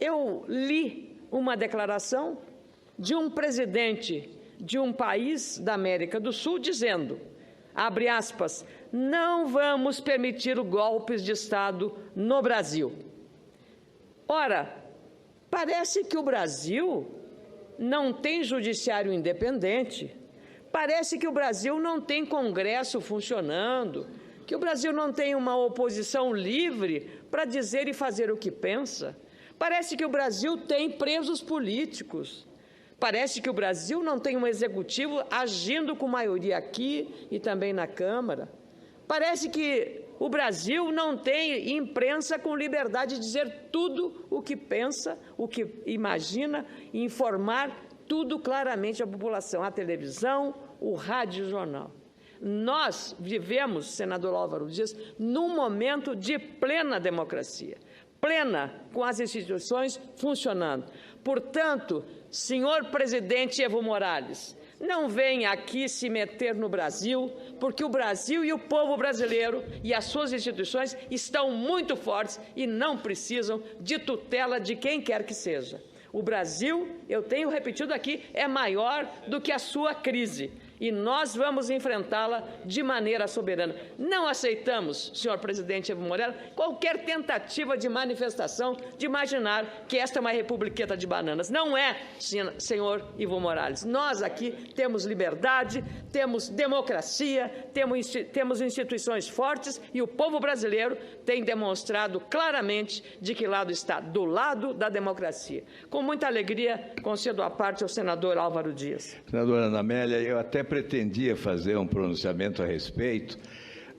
eu li uma declaração de um presidente de um país da América do Sul dizendo, abre aspas, não vamos permitir golpes de Estado no Brasil. Ora, parece que o Brasil não tem judiciário independente, parece que o Brasil não tem Congresso funcionando, que o Brasil não tem uma oposição livre para dizer e fazer o que pensa. Parece que o Brasil tem presos políticos. Parece que o Brasil não tem um executivo agindo com maioria aqui e também na Câmara. Parece que o Brasil não tem imprensa com liberdade de dizer tudo o que pensa, o que imagina, e informar tudo claramente à população, a televisão, o rádio e o jornal. Nós vivemos, senador Álvaro Dias, num momento de plena democracia, plena com as instituições funcionando. Portanto, senhor presidente Evo Morales, não venha aqui se meter no Brasil, porque o Brasil e o povo brasileiro e as suas instituições estão muito fortes e não precisam de tutela de quem quer que seja. O Brasil, eu tenho repetido aqui, é maior do que a sua crise. E nós vamos enfrentá-la de maneira soberana. Não aceitamos, senhor presidente Evo Morales, qualquer tentativa de manifestação de imaginar que esta é uma republiqueta de bananas. Não é, senhor Evo Morales. Nós aqui temos liberdade, temos democracia, temos instituições fortes e o povo brasileiro tem demonstrado claramente de que lado está, do lado da democracia. Com muita alegria, concedo a parte ao senador Álvaro Dias. Senadora Ana Amélia, eu até pretendia fazer um pronunciamento a respeito,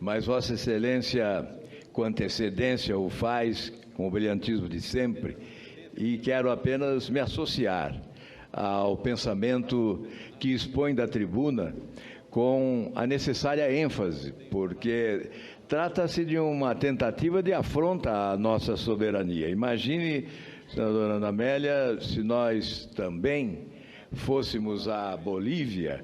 mas Vossa Excelência, com antecedência, o faz com o brilhantismo de sempre, e quero apenas me associar ao pensamento que expõe da tribuna com a necessária ênfase, porque trata-se de uma tentativa de afronta à nossa soberania. Imagine, senadora Ana Amélia, se nós também fôssemos à Bolívia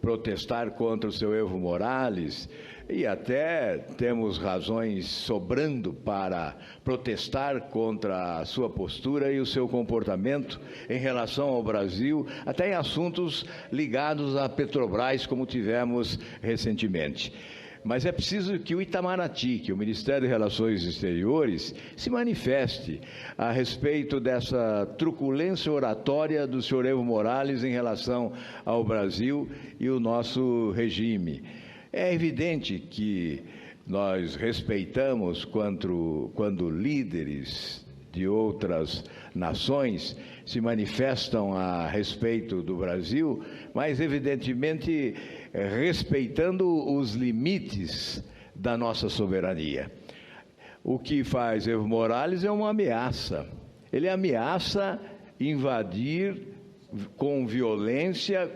protestar contra o seu Evo Morales, e até temos razões sobrando para protestar contra a sua postura e o seu comportamento em relação ao Brasil, até em assuntos ligados à Petrobras, como tivemos recentemente. Mas é preciso que o Itamaraty, que o Ministério de Relações Exteriores, se manifeste a respeito dessa truculência oratória do senhor Evo Morales em relação ao Brasil e o nosso regime. É evidente que nós respeitamos quando líderes de outras nações se manifestam a respeito do Brasil, mas evidentemente respeitando os limites da nossa soberania. O que faz Evo Morales é uma ameaça. Ele ameaça invadir com violência,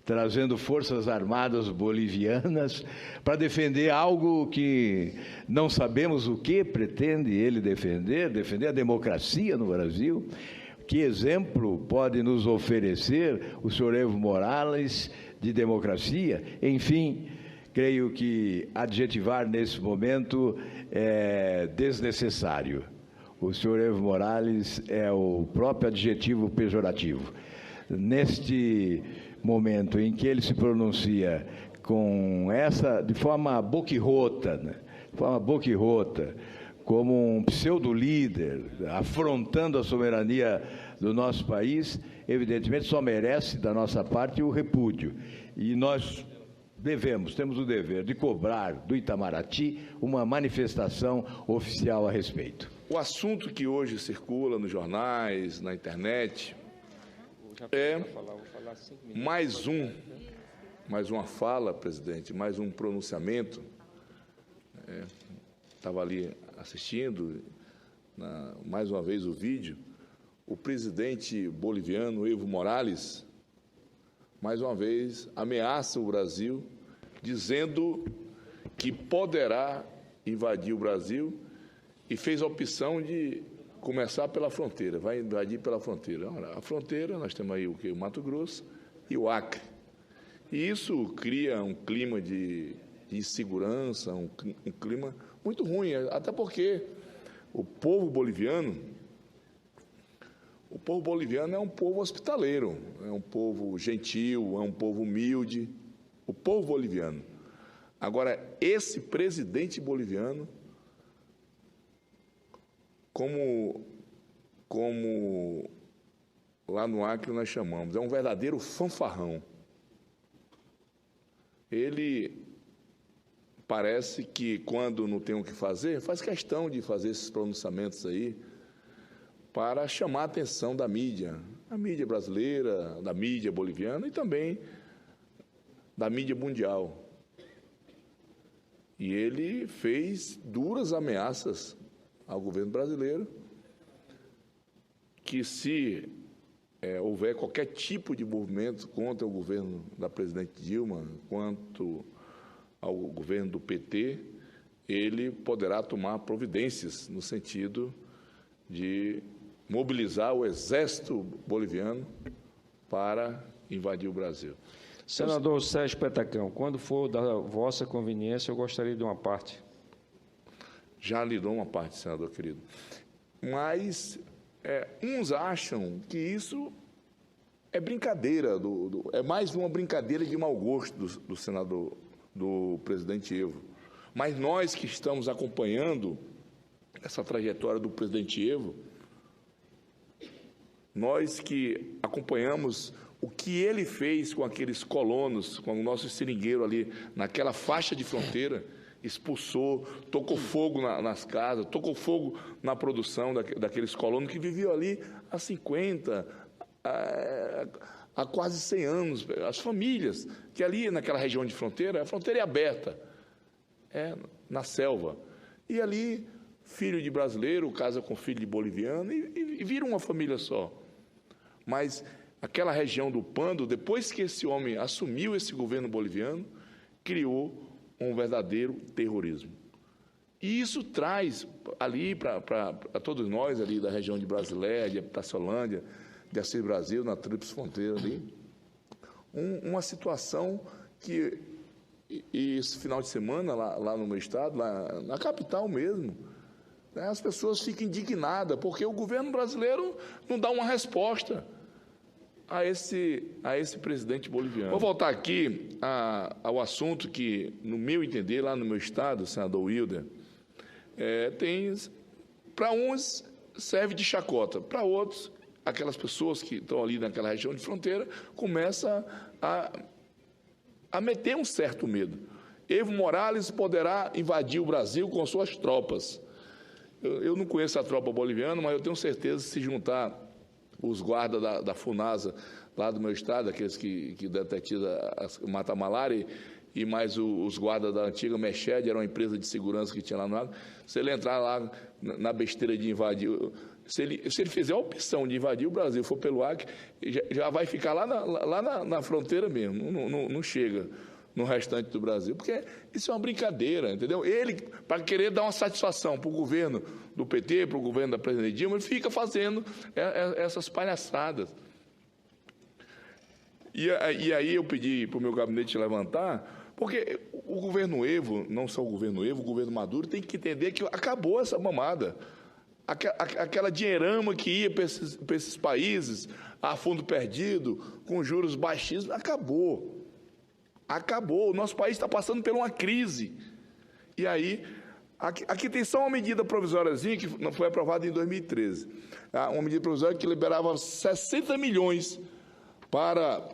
trazendo forças armadas bolivianas para defender algo que não sabemos o que pretende ele defender a democracia no Brasil. Que exemplo pode nos oferecer o senhor Evo Morales de democracia? Enfim, creio que adjetivar nesse momento é desnecessário. O senhor Evo Morales é o próprio adjetivo pejorativo. Neste momento em que ele se pronuncia de forma boquirrota, né? De forma boquirrota, como um pseudo-líder, afrontando a soberania do nosso país, evidentemente só merece da nossa parte o repúdio. E nós temos o dever de cobrar do Itamaraty uma manifestação oficial a respeito. O assunto que hoje circula nos jornais, na internet, é mais uma fala, presidente, mais um pronunciamento. Estava ali assistindo, mais uma vez, o vídeo. O presidente boliviano Evo Morales, mais uma vez, ameaça o Brasil, dizendo que poderá invadir o Brasil e fez a opção de começar pela fronteira, vai invadir pela fronteira. A fronteira, nós temos aí o Mato Grosso e o Acre. E isso cria um clima de insegurança, um clima muito ruim, até porque o povo boliviano povo boliviano é um povo hospitaleiro, é um povo gentil, é um povo humilde, o povo boliviano. Agora, esse presidente boliviano, como lá no Acre nós chamamos, é um verdadeiro fanfarrão. Ele parece que, quando não tem o que fazer, faz questão de fazer esses pronunciamentos aí para chamar a atenção da mídia brasileira, da mídia boliviana e também da mídia mundial. E ele fez duras ameaças ao governo brasileiro que, se houver qualquer tipo de movimento contra o governo da presidente Dilma, quanto ao governo do PT, ele poderá tomar providências no sentido de mobilizar o exército boliviano para invadir o Brasil. Senador Sérgio Petacão, quando for da vossa conveniência, eu gostaria de uma parte. Já lhe dou uma parte, senador querido. Mas uns acham que isso é brincadeira, é mais uma brincadeira de mau gosto do senador, do presidente Evo. Mas nós que estamos acompanhando essa trajetória do presidente Evo, nós que acompanhamos o que ele fez com aqueles colonos, com o nosso seringueiro ali, naquela faixa de fronteira, expulsou, tocou fogo nas casas, tocou fogo na produção daqueles colonos que viviam ali há 50, há quase 100 anos. As famílias, que ali naquela região de fronteira, a fronteira é aberta, na selva. E ali, filho de brasileiro, casa com filho de boliviano e vira uma família só. Mas aquela região do Pando, depois que esse homem assumiu esse governo boliviano, criou um verdadeiro terrorismo. E isso traz ali para todos nós ali da região de Brasilé, de Itaciolândia, de Assis Brasil, na tríplice fronteira ali, uma situação que, e esse final de semana lá no meu estado, lá na capital mesmo, as pessoas ficam indignadas, porque o governo brasileiro não dá uma resposta a esse presidente boliviano. Vou voltar aqui ao assunto que, no meu entender, lá no meu estado, senador Wilder, para uns serve de chacota, para outros, aquelas pessoas que estão ali naquela região de fronteira, começam a meter um certo medo. Evo Morales poderá invadir o Brasil com suas tropas. Eu não conheço a tropa boliviana, mas eu tenho certeza que, se juntar os guardas da FUNASA, lá do meu estado, aqueles que detetivos mata-malária, e mais os guardas da antiga Meched, era uma empresa de segurança que tinha lá no lado, se ele entrar lá na besteira de invadir, se ele fizer a opção de invadir o Brasil, for pelo Acre, já vai ficar lá na fronteira mesmo, não chega no restante do Brasil, porque isso é uma brincadeira, entendeu? Ele, para querer dar uma satisfação para o governo do PT, para o governo da presidente Dilma, ele fica fazendo essas palhaçadas. E aí eu pedi para o meu gabinete levantar, porque o governo Evo, não só o governo Evo, o governo Maduro, tem que entender que acabou essa mamada. Aquela dinheirama que ia para esses países, a fundo perdido, com juros baixíssimos, acabou. Acabou. O nosso país está passando por uma crise. E aí, aqui tem só uma medida provisóriazinha que não foi aprovada em 2013. Uma medida provisória que liberava 60 milhões para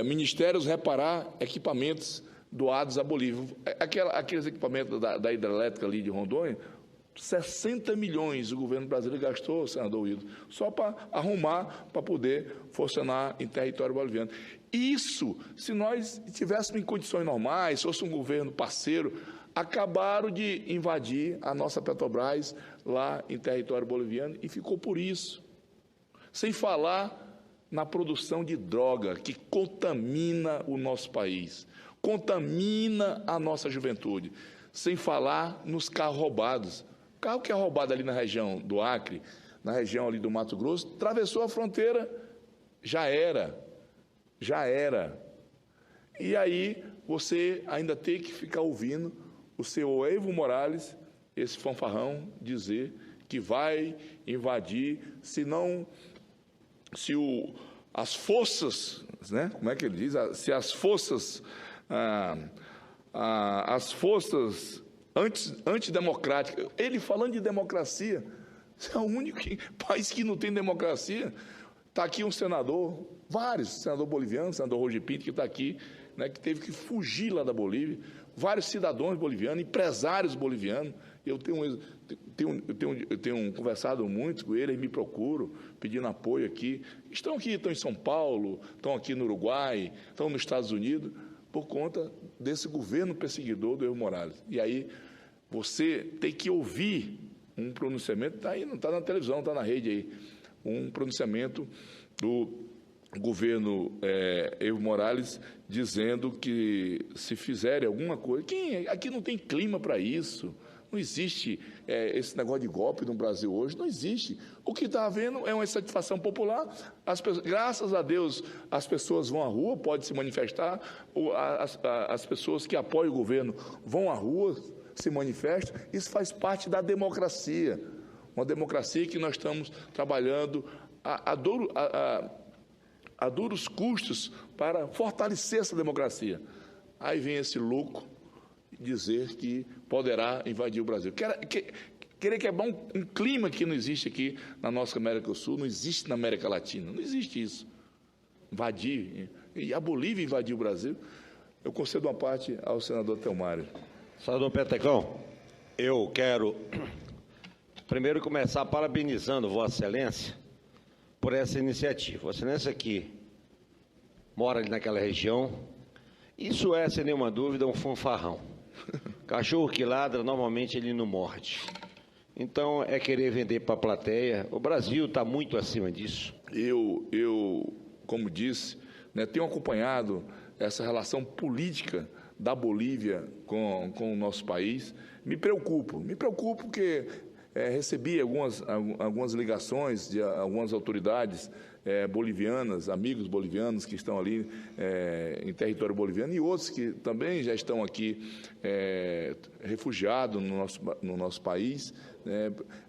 ministérios reparar equipamentos doados à Bolívia. Aqueles equipamentos da hidrelétrica ali de Rondônia, 60 milhões o governo brasileiro gastou, senador Wildo, só para arrumar, para poder funcionar em território boliviano. Isso, se nós estivéssemos em condições normais, fosse um governo parceiro, acabaram de invadir a nossa Petrobras lá em território boliviano e ficou por isso. Sem falar na produção de droga, que contamina o nosso país, contamina a nossa juventude. Sem falar nos carros roubados. O carro que é roubado ali na região do Acre, na região ali do Mato Grosso, atravessou a fronteira, já era. E aí você ainda tem que ficar ouvindo o senhor Evo Morales, esse fanfarrão, dizer que vai invadir, as forças, né? Como é que ele diz? Se as forças antidemocráticas, ele falando de democracia, é o único país que não tem democracia. Está aqui um senador, vários, senador boliviano, senador Roger Pinto, que está aqui, né, que teve que fugir lá da Bolívia, vários cidadãos bolivianos, empresários bolivianos. Eu tenho conversado muito com eles, me procuram, pedindo apoio aqui. Estão em São Paulo, estão aqui no Uruguai, estão nos Estados Unidos, por conta desse governo perseguidor do Evo Morales. E aí você tem que ouvir um pronunciamento, está aí, não está na televisão, está na rede aí, um pronunciamento do governo Evo Morales dizendo que se fizerem alguma coisa... Aqui não tem clima para isso. Não existe esse negócio de golpe no Brasil hoje, não existe. O que está havendo é uma insatisfação popular. Graças a Deus, as pessoas vão à rua, podem se manifestar, as pessoas que apoiam o governo vão à rua, se manifestam. Isso faz parte da democracia, uma democracia que nós estamos trabalhando a duros custos para fortalecer essa democracia. Aí vem esse louco dizer que poderá invadir o Brasil. Querer quebrar um clima que não existe aqui na nossa América do Sul, não existe na América Latina, não existe isso. Invadir, e a Bolívia invadiu o Brasil. Eu concedo uma parte ao senador Telmário. Senador Petecão, eu quero primeiro começar parabenizando Vossa Excelência por essa iniciativa. Vossa Excelência que mora ali naquela região, isso é, sem nenhuma dúvida, um fanfarrão. Cachorro que ladra, normalmente ele não morde. Então, é querer vender para a plateia. O Brasil está muito acima disso. Eu, como disse, né, tenho acompanhado essa relação política da Bolívia com o nosso país. Me preocupo porque recebi algumas ligações de algumas autoridades bolivianas, amigos bolivianos que estão ali em território boliviano e outros que também já estão aqui refugiados no nosso país.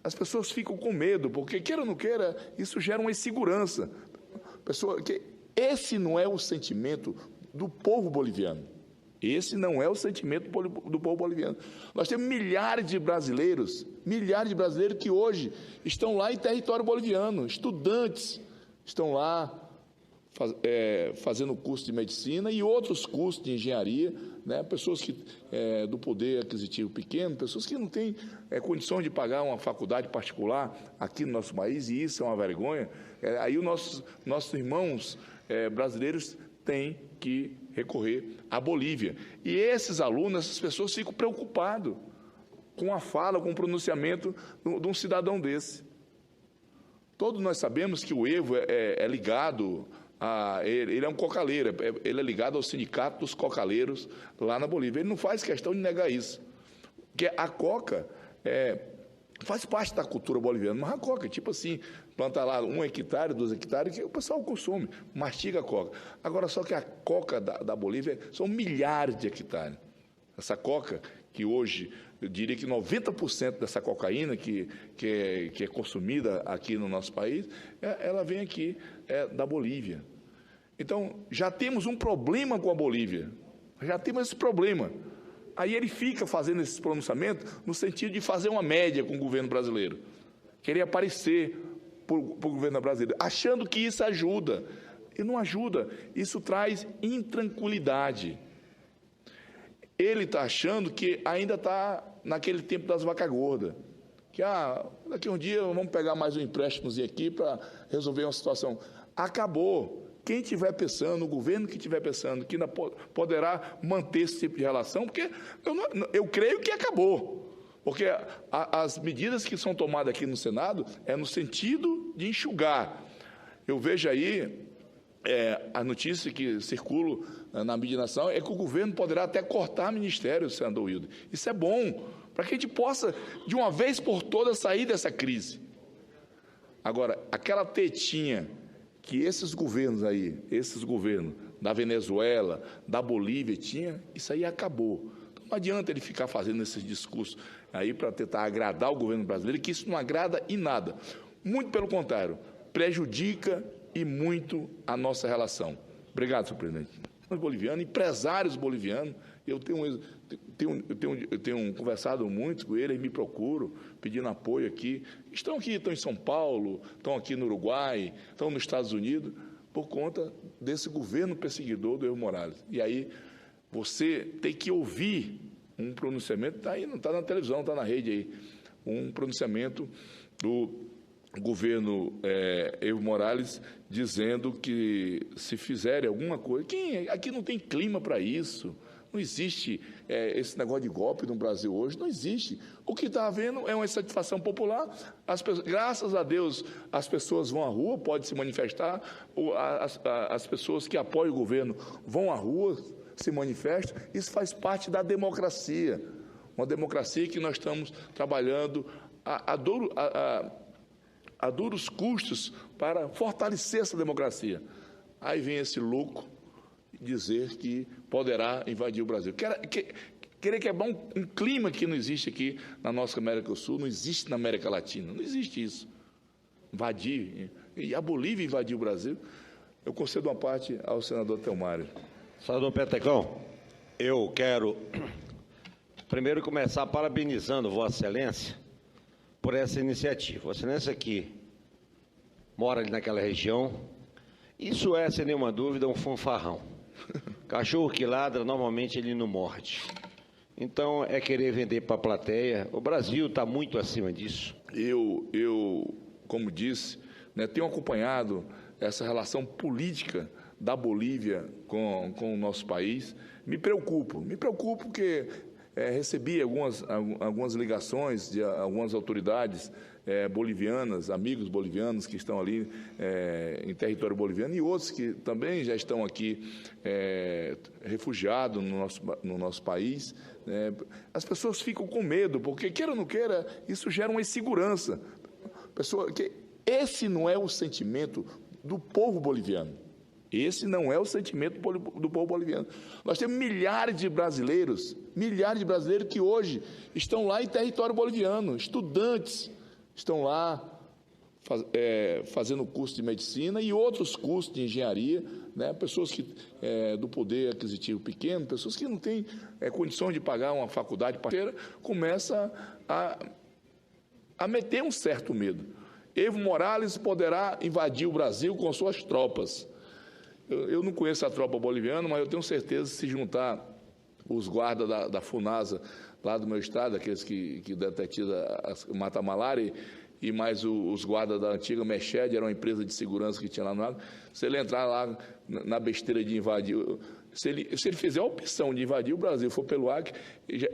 As pessoas ficam com medo, porque, queira ou não queira, isso gera uma insegurança. Esse não é o sentimento do povo boliviano. Esse não é o sentimento do povo boliviano. Nós temos milhares de brasileiros que hoje estão lá em território boliviano, estudantes, estão lá fazendo curso de medicina e outros cursos de engenharia, né? Pessoas do poder aquisitivo pequeno, pessoas que não têm condições de pagar uma faculdade particular aqui no nosso país, e isso é uma vergonha. Aí os nossos irmãos brasileiros têm que recorrer à Bolívia. E esses alunos, essas pessoas ficam preocupados com a fala, com o pronunciamento de um cidadão desse. Todos nós sabemos que o Evo é ligado ele é um cocaleiro, ele é ligado ao sindicato dos cocaleiros lá na Bolívia. Ele não faz questão de negar isso. Porque a coca faz parte da cultura boliviana, mas a coca, tipo assim, planta lá 1 hectare, 2 hectares, que o pessoal consome, mastiga a coca. Agora, só que a coca da Bolívia são milhares de hectares. Essa coca, que hoje, eu diria que 90% dessa cocaína que é consumida aqui no nosso país, ela vem aqui da Bolívia. Então, já temos um problema com a Bolívia, já temos esse problema. Aí ele fica fazendo esse pronunciamento no sentido de fazer uma média com o governo brasileiro, querer aparecer para o governo brasileiro, achando que isso ajuda. E não ajuda, isso traz intranquilidade. Ele está achando que ainda está naquele tempo das vacas gordas, que daqui a um dia vamos pegar mais um empréstimozinho aqui para resolver uma situação. Acabou. Quem estiver pensando, o governo que estiver pensando que ainda poderá manter esse tipo de relação, porque eu creio que acabou. Porque as medidas que são tomadas aqui no Senado é no sentido de enxugar. Eu vejo aí a notícia que circula na mídia nacional é que o governo poderá até cortar ministérios, senador Wilder. Isso é bom, para que a gente possa, de uma vez por todas, sair dessa crise. Agora, aquela tetinha que esses governos da Venezuela, da Bolívia tinha, isso aí acabou. Então, não adianta ele ficar fazendo esses discursos. aí para tentar agradar o governo brasileiro, que isso não agrada em nada. Muito pelo contrário, prejudica e muito a nossa relação. Obrigado, senhor presidente. Boliviano, empresários bolivianos, eu tenho conversado muito com eles, me procuram, pedindo apoio aqui. Estão em São Paulo, estão aqui no Uruguai, estão nos Estados Unidos, por conta desse governo perseguidor do Evo Morales. E aí você tem que ouvir um pronunciamento, está aí, não está na televisão, está na rede aí, um pronunciamento do governo Evo Morales dizendo que se fizerem alguma coisa... Aqui não tem clima para isso, não existe esse negócio de golpe no Brasil hoje, não existe. O que está havendo é uma insatisfação popular, graças a Deus as pessoas vão à rua, podem se manifestar, as pessoas que apoiam o governo vão à rua, se manifestam, isso faz parte da democracia, uma democracia que nós estamos trabalhando a duros custos para fortalecer essa democracia. Aí vem esse louco dizer que poderá invadir o Brasil. Querer quebrar um clima que não existe aqui na nossa América do Sul, não existe na América Latina, não existe isso. Invadir, e a Bolívia invadiu o Brasil. Eu concedo uma parte ao senador Telmário. Senador Petecão, eu quero primeiro começar parabenizando Vossa Excelência por essa iniciativa. Vossa Excelência que mora ali naquela região, isso é, sem nenhuma dúvida, um fanfarrão. Cachorro que ladra, normalmente ele não morde. Então, é querer vender para a plateia. O Brasil está muito acima disso. Eu, como disse, tenho acompanhado essa relação política da Bolívia com o nosso país. Me preocupo porque recebi algumas ligações de algumas autoridades bolivianas, amigos bolivianos que estão ali em território boliviano e outros que também já estão aqui refugiados no nosso país. As pessoas ficam com medo, porque, queira ou não queira, isso gera uma insegurança. Esse não é o sentimento do povo boliviano. Esse não é o sentimento do povo boliviano. Nós temos milhares de brasileiros que hoje estão lá em território boliviano, estudantes, estão lá fazendo curso de medicina e outros cursos de engenharia, pessoas do poder aquisitivo pequeno, pessoas que não têm condições de pagar uma faculdade parceira, começa a meter um certo medo. Evo Morales poderá invadir o Brasil com suas tropas. Eu não conheço a tropa boliviana, mas eu tenho certeza que se juntar os guardas da FUNASA, lá do meu estado, aqueles que detetiram a mata-malária, e mais os guardas da antiga Meched, era uma empresa de segurança que tinha lá no lado, se ele entrar lá na besteira de invadir, se ele fizer a opção de invadir o Brasil, for pelo Acre,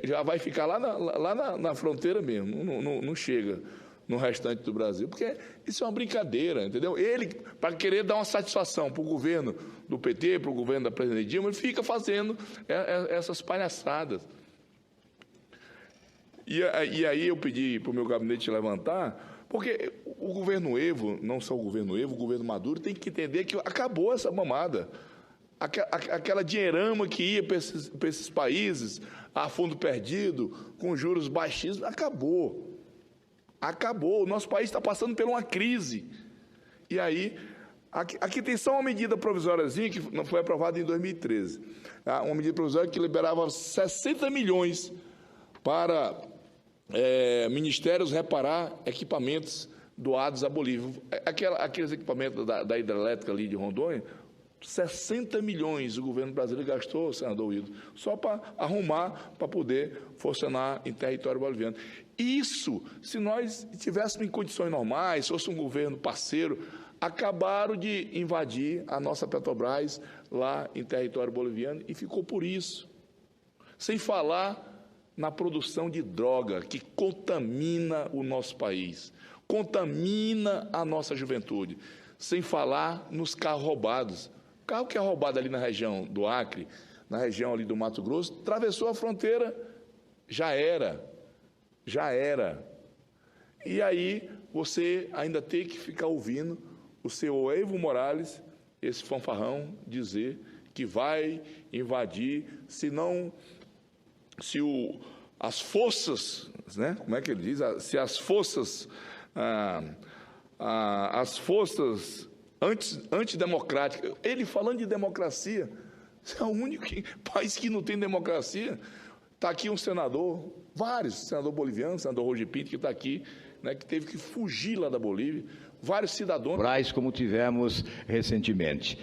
já vai ficar lá na fronteira mesmo, não chega no restante do Brasil, porque isso é uma brincadeira, entendeu? Ele, para querer dar uma satisfação para o governo do PT, para o governo da presidente Dilma, ele fica fazendo essas palhaçadas. E aí eu pedi para o meu gabinete levantar, porque o governo Evo, não só o governo Evo, o governo Maduro, tem que entender que acabou essa mamada. Aquela dinheirama que ia para esses países, a fundo perdido, com juros baixíssimos, acabou. Acabou. O nosso país está passando por uma crise. E aí, aqui tem só uma medida provisóriazinha que não foi aprovada em 2013. Uma medida provisória que liberava 60 milhões para ministérios reparar equipamentos doados à Bolívia. Aqueles equipamentos da hidrelétrica ali de Rondônia, 60 milhões o governo brasileiro gastou, senador Wildo, só para arrumar, para poder funcionar em território boliviano. Isso, se nós estivéssemos em condições normais, fosse um governo parceiro, acabaram de invadir a nossa Petrobras lá em território boliviano e ficou por isso. Sem falar na produção de droga que contamina o nosso país, contamina a nossa juventude. Sem falar nos carros roubados. O carro que é roubado ali na região do Acre, na região ali do Mato Grosso, atravessou a fronteira, já era. E aí você ainda tem que ficar ouvindo o seu Evo Morales, esse fanfarrão, dizer que vai invadir, se as forças, né? Como é que ele diz? Se as forças, as forças antidemocráticas, ele falando de democracia, é o único país que não tem democracia. Está aqui um senador, vários, senador boliviano, senador Roger Pinto, que está aqui, né, que teve que fugir lá da Bolívia, vários cidadãos. Como tivemos recentemente.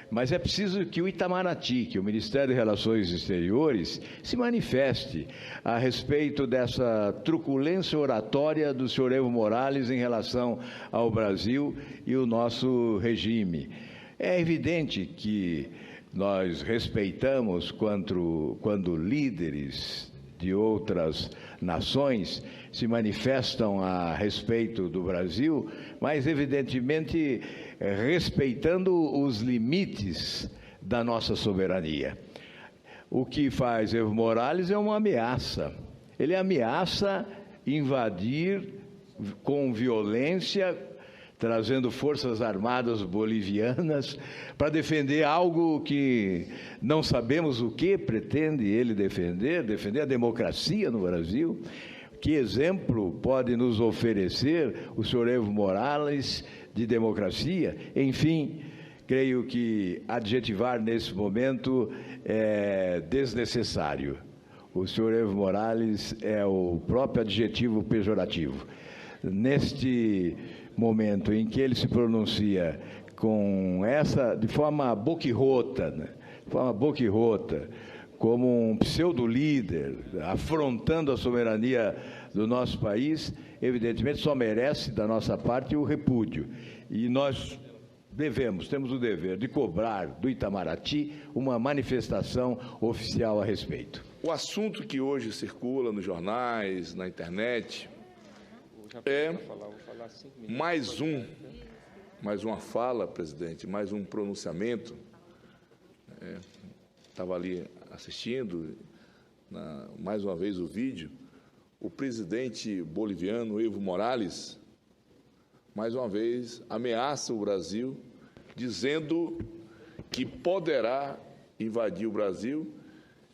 Mas é preciso que o Itamaraty, que o Ministério de Relações Exteriores, se manifeste a respeito dessa truculência oratória do senhor Evo Morales em relação ao Brasil e o nosso regime. É evidente que nós respeitamos quando líderes de outras nações se manifestam a respeito do Brasil, mas evidentemente respeitando os limites da nossa soberania. O que faz Evo Morales é uma ameaça. Ele ameaça invadir com violência, trazendo forças armadas bolivianas para defender algo que não sabemos o que pretende ele defender a democracia no Brasil. Que exemplo pode nos oferecer o senhor Evo Morales de democracia? Enfim, creio que adjetivar nesse momento é desnecessário. O senhor Evo Morales é o próprio adjetivo pejorativo. Neste momento em que ele se pronuncia de forma boquirrota, né? De forma boquirrota, como um pseudo-líder, afrontando a soberania do nosso país, evidentemente só merece da nossa parte o repúdio. E nós temos o dever de cobrar do Itamaraty uma manifestação oficial a respeito. O assunto que hoje circula nos jornais, na internet, é mais uma fala, presidente, mais um pronunciamento. Estava ali assistindo, mais uma vez, o vídeo. O presidente boliviano, Evo Morales, mais uma vez, ameaça o Brasil, dizendo que poderá invadir o Brasil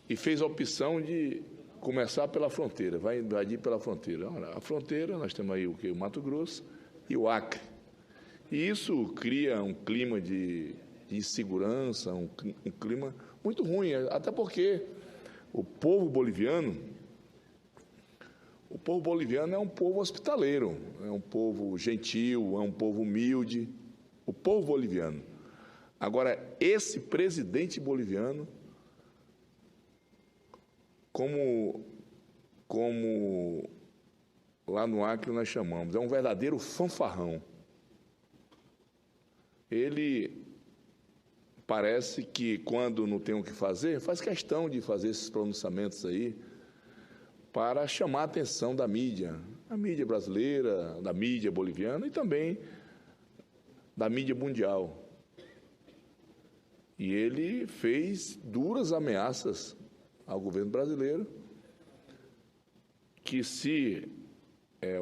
e fez a opção de começar pela fronteira, vai invadir pela fronteira. A fronteira, nós temos aí o Mato Grosso e o Acre. E isso cria um clima de insegurança, um clima muito ruim, até porque o povo boliviano é um povo hospitaleiro, é um povo gentil, é um povo humilde, o povo boliviano. Agora, esse presidente boliviano, como lá no Acre nós chamamos, é um verdadeiro fanfarrão. Ele parece que, quando não tem o que fazer, faz questão de fazer esses pronunciamentos aí para chamar a atenção da mídia brasileira, da mídia boliviana e também da mídia mundial. E ele fez duras ameaças ao governo brasileiro que, se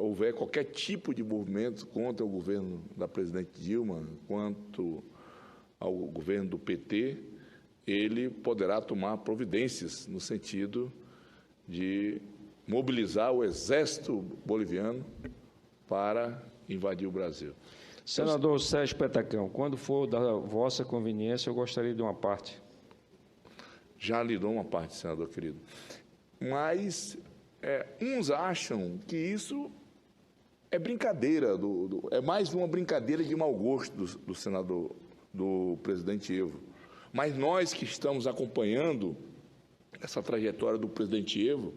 houver qualquer tipo de movimento contra o governo da presidente Dilma, quanto ao governo do PT, ele poderá tomar providências no sentido de mobilizar o exército boliviano para invadir o Brasil. Senador Sérgio Petacão, quando for da vossa conveniência, eu gostaria de uma parte. Já lhe dou uma parte, senador querido. Mas uns acham que isso é brincadeira, é mais uma brincadeira de mau gosto do senador, do presidente Evo. Mas nós que estamos acompanhando essa trajetória do presidente Evo,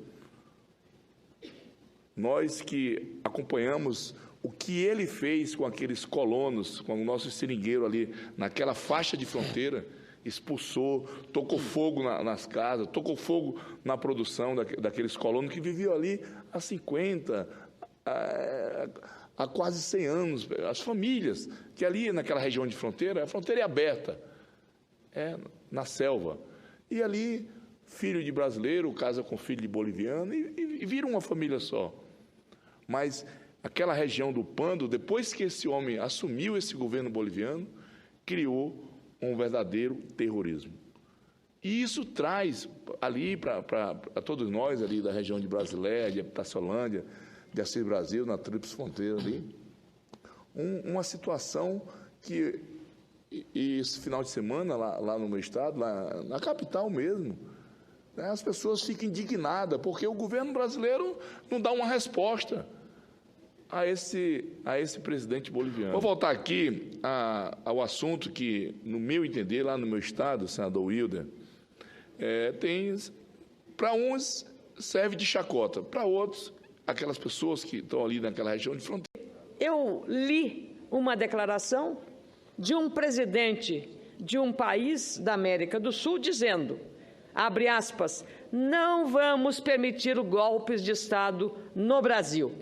nós que acompanhamos o que ele fez com aqueles colonos, com o nosso seringueiro ali, naquela faixa de fronteira, expulsou, tocou fogo nas casas, tocou fogo na produção daqueles colonos que viviam ali há 50, há quase 100 anos. As famílias, que ali naquela região de fronteira, a fronteira é aberta, na selva. E ali, filho de brasileiro casa com filho de boliviano e vira uma família só. Mas aquela região do Pando, depois que esse homem assumiu esse governo boliviano, criou um verdadeiro terrorismo. E isso traz ali para todos nós ali da região de Brasileia, de Taçolândia, de Assis Brasil, na Tríplice Fronteira ali, uma situação que, e esse final de semana lá no meu estado, lá na capital mesmo, né, as pessoas ficam indignadas porque o governo brasileiro não dá uma resposta a esse presidente boliviano. Vou voltar aqui ao assunto que, no meu entender, lá no meu estado, senador Wilder, para uns serve de chacota, para outros, aquelas pessoas que estão ali naquela região de fronteira. Eu li uma declaração de um presidente de um país da América do Sul dizendo, abre aspas, não vamos permitir golpes de Estado no Brasil.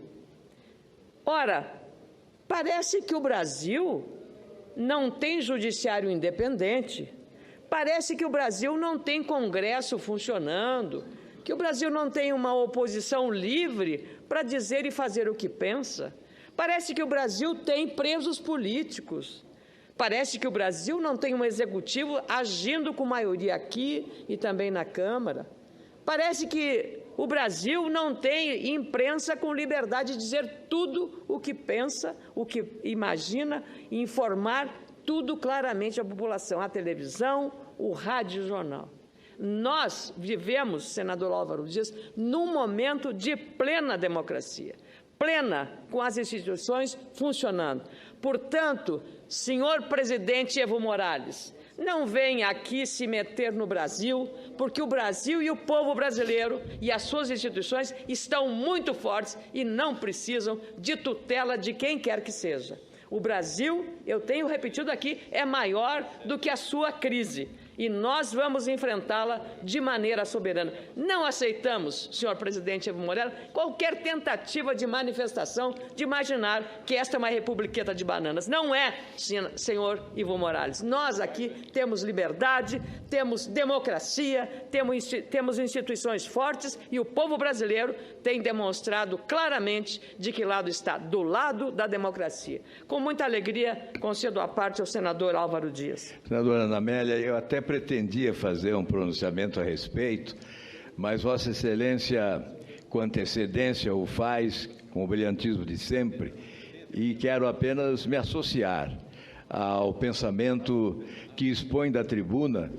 Ora, parece que o Brasil não tem judiciário independente, parece que o Brasil não tem Congresso funcionando, que o Brasil não tem uma oposição livre para dizer e fazer o que pensa. Parece que o Brasil tem presos políticos. Parece que o Brasil não tem um executivo agindo com maioria aqui e também na Câmara. Parece que o Brasil não tem imprensa com liberdade de dizer tudo o que pensa, o que imagina, e informar tudo claramente à população, a televisão, o rádio e o jornal. Nós vivemos, senador Álvaro Dias, num momento de plena democracia, plena, com as instituições funcionando. Portanto, senhor presidente Evo Morales, não venha aqui se meter no Brasil, porque o Brasil e o povo brasileiro e as suas instituições estão muito fortes e não precisam de tutela de quem quer que seja. O Brasil, eu tenho repetido aqui, é maior do que a sua crise. E nós vamos enfrentá-la de maneira soberana. Não aceitamos, senhor presidente Evo Morales, qualquer tentativa de manifestação de imaginar que esta é uma republiqueta de bananas. Não é, senhor Evo Morales. Nós aqui temos liberdade, temos democracia, temos instituições fortes e o povo brasileiro tem demonstrado claramente de que lado está, do lado da democracia. Com muita alegria, concedo a parte ao senador Álvaro Dias. Senadora Ana Amélia, eu até pretendia fazer um pronunciamento a respeito, mas Vossa Excelência, com antecedência, o faz com o brilhantismo de sempre, e quero apenas me associar ao pensamento que expõe da tribuna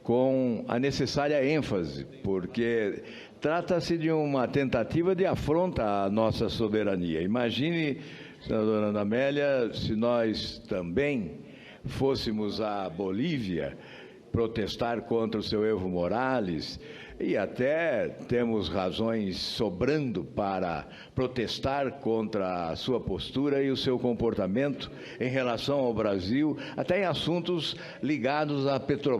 com a necessária ênfase, porque trata-se de uma tentativa de afronta à nossa soberania. Imagine, senadora Ana Amélia, se nós também fôssemos à Bolívia protestar contra o seu Evo Morales, e até temos razões sobrando para protestar contra a sua postura e o seu comportamento em relação ao Brasil, até em assuntos ligados à Petrobras.